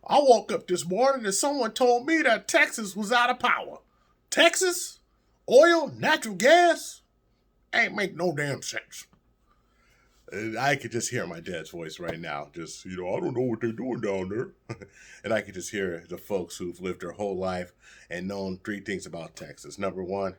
I woke up this morning and someone told me that Texas was out of power. Texas? Oil? Natural gas? Ain't make no damn sense. And I could just hear my dad's voice right now. Just, I don't know what they're doing down there. And I could just hear the folks who've lived their whole life and known three things about Texas. Number one,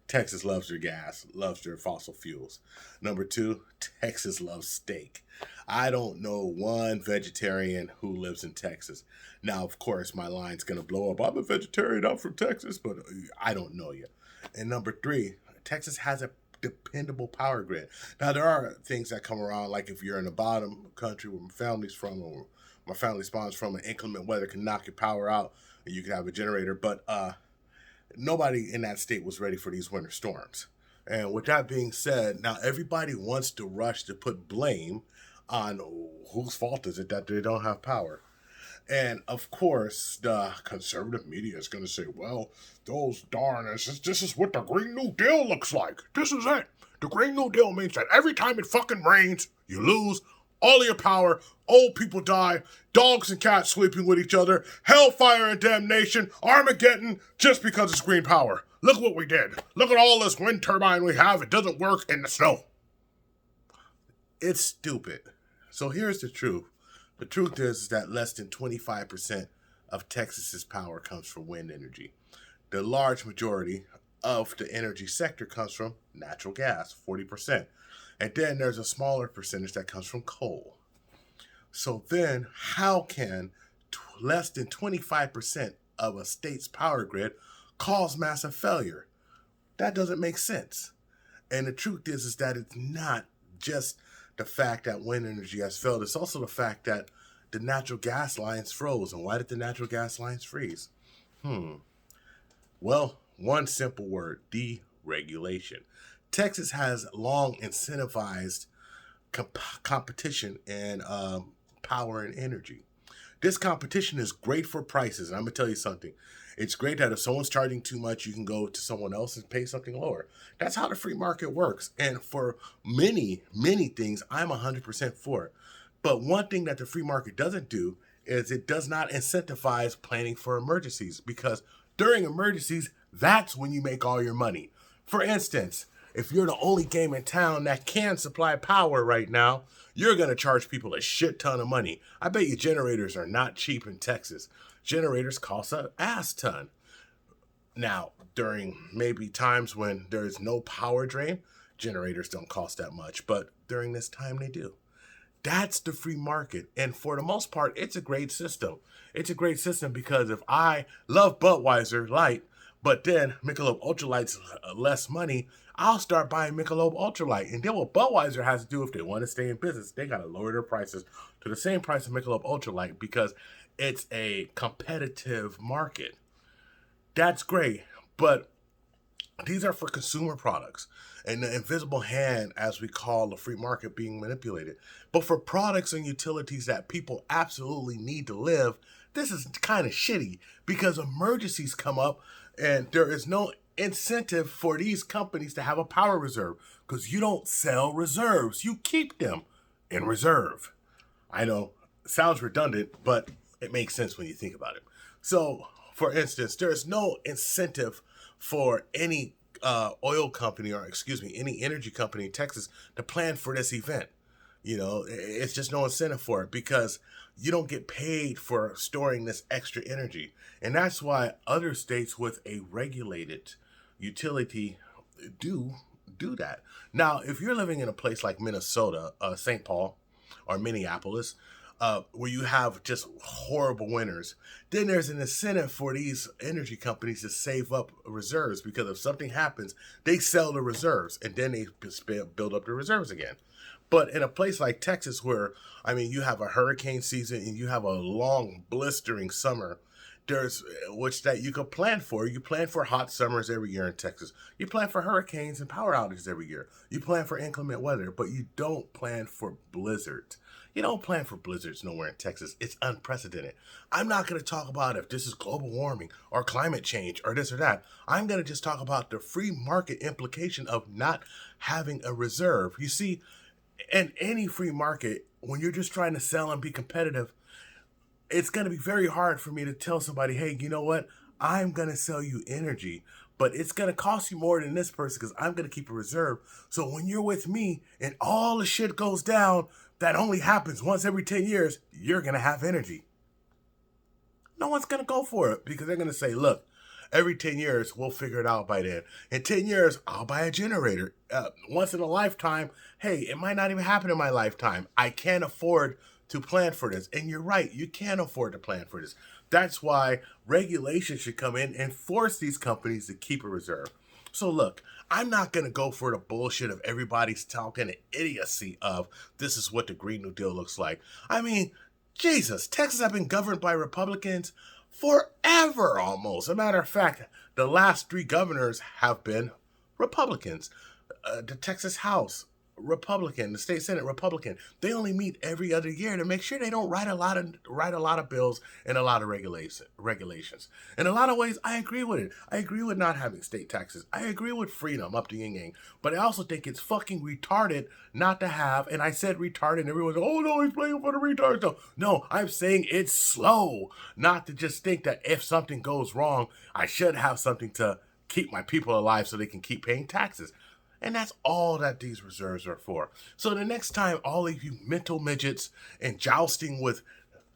Texas loves their gas, loves their fossil fuels. Number two, Texas loves steak. I don't know one vegetarian who lives in Texas. Now, of course, my line's going to blow up. I'm a vegetarian, I'm from Texas, but I don't know you. And number three, Texas has a dependable power grid. Now, there are things that come around, like if you're in the bottom country where my family's from, or my family spawns from, and inclement weather can knock your power out, and you can have a generator. But nobody in that state was ready for these winter storms. And with that being said, now everybody wants to rush to put blame on whose fault is it that they don't have power. And of course, the conservative media is going to say, well, those this is what the Green New Deal looks like. This is it. The Green New Deal means that every time it fucking rains, you lose all of your power, old people die, dogs and cats sleeping with each other, hellfire and damnation, Armageddon, just because it's green power. Look what we did. Look at all this wind turbine we have. It doesn't work in the snow. It's stupid. So here's the truth. The truth is that less than 25% of Texas's power comes from wind energy. The large majority of the energy sector comes from natural gas, 40%. And then there's a smaller percentage that comes from coal. So then how can less than 25% of a state's power grid cause massive failure? That doesn't make sense. And the truth is that it's not just the fact that wind energy has failed. It's also the fact that the natural gas lines froze. And why did the natural gas lines freeze? Well, one simple word: deregulation. Texas has long incentivized competition in power and energy. This competition is great for prices. And I'm going to tell you something. It's great that if someone's charging too much, you can go to someone else and pay something lower. That's how the free market works. And for many, many things, I'm 100% for it. But one thing that the free market doesn't do is it does not incentivize planning for emergencies, because during emergencies, that's when you make all your money. For instance, if you're the only game in town that can supply power right now, you're going to charge people a shit ton of money. I bet you generators are not cheap in Texas. Generators cost an ass ton. Now, during maybe times when there's no power drain, generators don't cost that much. But during this time, they do. That's the free market. And for the most part, it's a great system. It's a great system because if I love Budweiser Light, but then Michelob Ultralight's less money, I'll start buying Michelob Ultralight. And then what Budweiser has to do, if they want to stay in business, they got to lower their prices to the same price of Michelob Ultralight, because it's a competitive market. That's great. But these are for consumer products and the invisible hand, as we call the free market, being manipulated. But for products and utilities that people absolutely need to live, this is kind of shitty, because emergencies come up and there is no incentive for these companies to have a power reserve, because you don't sell reserves. You keep them in reserve. I know, sounds redundant, but it makes sense when you think about it. So, for instance, there's no incentive for any oil company, or any energy company in Texas to plan for this event. It's just no incentive for it, because you don't get paid for storing this extra energy. And that's why other states with a regulated utility do that. Now, if you're living in a place like Minnesota, St. Paul, or Minneapolis, where you have just horrible winters, then there's an incentive for these energy companies to save up reserves, because if something happens, they sell the reserves and then they build up the reserves again. But in a place like Texas, where, you have a hurricane season and you have a long, blistering summer, which that you could plan for. You plan for hot summers every year in Texas. You plan for hurricanes and power outages every year. You plan for inclement weather, but you don't plan for blizzards. You don't plan for blizzards nowhere in Texas. It's unprecedented. I'm not going to talk about if this is global warming or climate change or this or that. I'm going to just talk about the free market implication of not having a reserve. You see, in any free market, when you're just trying to sell and be competitive, it's going to be very hard for me to tell somebody, hey, you know what? I'm going to sell you energy, but it's going to cost you more than this person because I'm going to keep a reserve. So when you're with me and all the shit goes down, that only happens once every 10 years, you're going to have energy. No one's going to go for it because they're going to say, look, every 10 years, we'll figure it out by then. In 10 years, I'll buy a generator. Once in a lifetime, hey, it might not even happen in my lifetime. I can't afford to plan for this. And you're right, you can't afford to plan for this. That's why regulation should come in and force these companies to keep a reserve. So look, I'm not going to go for the bullshit of everybody's talking the idiocy of this is what the Green New Deal looks like. I mean, Jesus, Texas has been governed by Republicans forever almost. As a matter of fact, the last 3 governors have been Republicans. The Texas House, Republican. The state Senate, Republican. They only meet every other year to make sure they don't write a lot of bills and a lot of regulations. In a lot of ways, I agree with it. I agree with not having state taxes. I agree with freedom up to yin yang. But I also think it's fucking retarded not to have, and I said retarded, and everyone's like, oh no, he's playing for the retards. No, I'm saying it's slow. Not to just think that if something goes wrong, I should have something to keep my people alive so they can keep paying taxes. And that's all that these reserves are for. So the next time all of you mental midgets and jousting with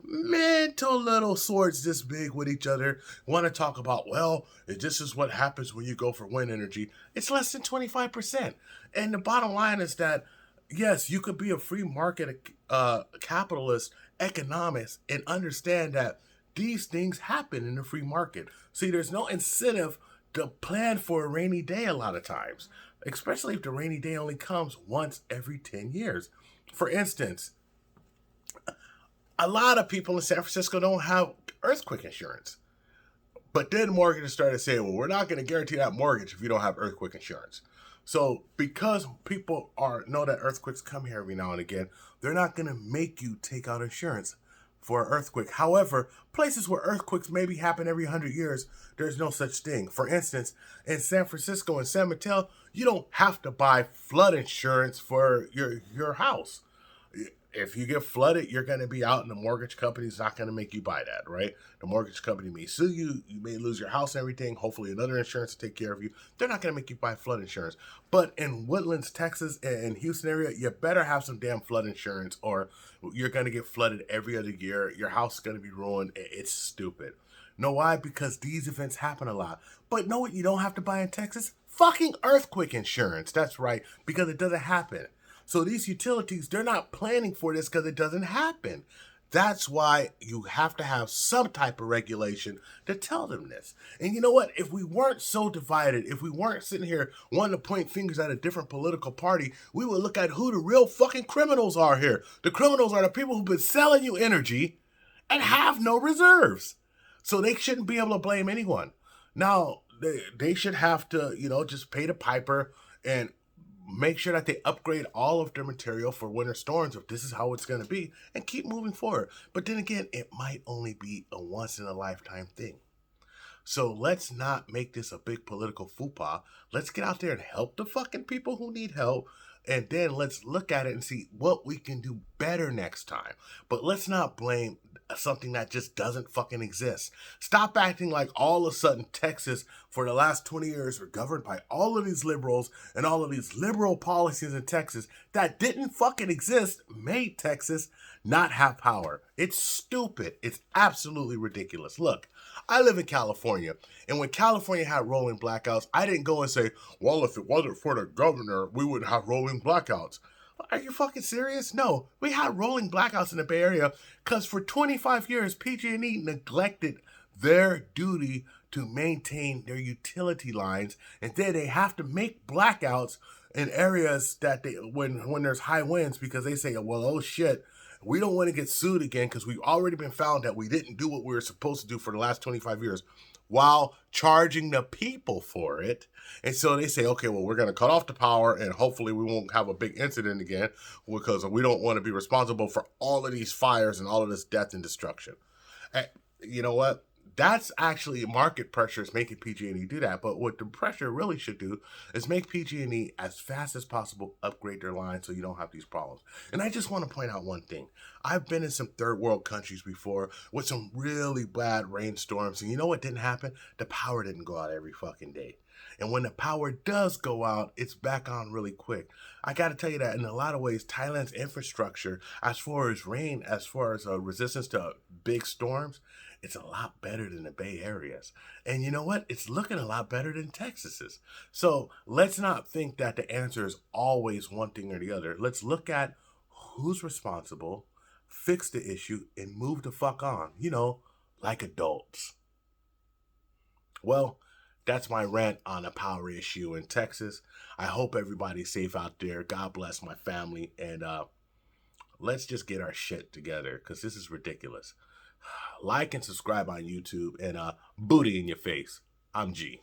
mental little swords this big with each other want to talk about, well, this is what happens when you go for wind energy, it's less than 25%. And the bottom line is that, yes, you could be a free market capitalist economist and understand that these things happen in the free market. See, there's no incentive to plan for a rainy day a lot of times, especially if the rainy day only comes once every 10 years. For instance, a lot of people in San Francisco don't have earthquake insurance. But then mortgages started saying, well, we're not going to guarantee that mortgage if you don't have earthquake insurance. So because people know that earthquakes come here every now and again, they're not going to make you take out insurance for an earthquake. However, places where earthquakes maybe happen every 100 years, there's no such thing. For instance, in San Francisco and San Mateo, you don't have to buy flood insurance for your house. If you get flooded, you're going to be out, and the mortgage company's not going to make you buy that, right? The mortgage company may sue you. You may lose your house and everything. Hopefully another insurance to take care of you. They're not going to make you buy flood insurance. But in Woodlands, Texas, and Houston area, you better have some damn flood insurance, or you're going to get flooded every other year. Your house is going to be ruined. It's stupid. Know why? Because these events happen a lot. But know what you don't have to buy in Texas? Fucking earthquake insurance. That's right, because it doesn't happen. So these utilities, they're not planning for this because it doesn't happen. That's why you have to have some type of regulation to tell them this. And you know what? If we weren't so divided, if we weren't sitting here wanting to point fingers at a different political party, we would look at who the real fucking criminals are here. The criminals are the people who've been selling you energy and have no reserves. So they shouldn't be able to blame anyone. Now, they should have to, just pay the piper and make sure that they upgrade all of their material for winter storms if this is how it's going to be, and keep moving forward. But then again, it might only be a once-in-a-lifetime thing. So let's not make this a big political faux Let's get out there and help the fucking people who need help, and then let's look at it and see what we can do better next time. But let's not blame something that just doesn't fucking exist. Stop acting like all of a sudden Texas for the last 20 years were governed by all of these liberals, and all of these liberal policies in Texas that didn't fucking exist made Texas not have power. It's stupid. It's absolutely ridiculous. Look, I live in California, and when California had rolling blackouts, I didn't go and say, well, if it wasn't for the governor, we wouldn't have rolling blackouts. Are you fucking serious? No, we had rolling blackouts in the Bay Area because for 25 years, PG&E neglected their duty to maintain their utility lines, and then they have to make blackouts in areas that when there's high winds, because they say, well, oh shit, we don't want to get sued again because we've already been found that we didn't do what we were supposed to do for the last 25 years while charging the people for it. And so they say, okay, well, we're going to cut off the power and hopefully we won't have a big incident again because we don't want to be responsible for all of these fires and all of this death and destruction. And you know what? that's actually market pressure is making PG&E do that. But what the pressure really should do is make PG&E as fast as possible upgrade their line so you don't have these problems. And I just want to point out one thing. I've been in some third world countries before with some really bad rainstorms, and you know what didn't happen? The power didn't go out every fucking day. And when the power does go out, it's back on really quick. I got to tell you that in a lot of ways, Thailand's infrastructure, as far as rain, as far as resistance to big storms, it's a lot better than the Bay Areas. And you know what? It's looking a lot better than Texas's. So let's not think that the answer is always one thing or the other. Let's look at who's responsible, fix the issue, and move the fuck on, like adults. Well, that's my rant on a power issue in Texas. I hope everybody's safe out there. God bless my family. And let's just get our shit together because this is ridiculous. Like and subscribe on YouTube and booty in your face. I'm G.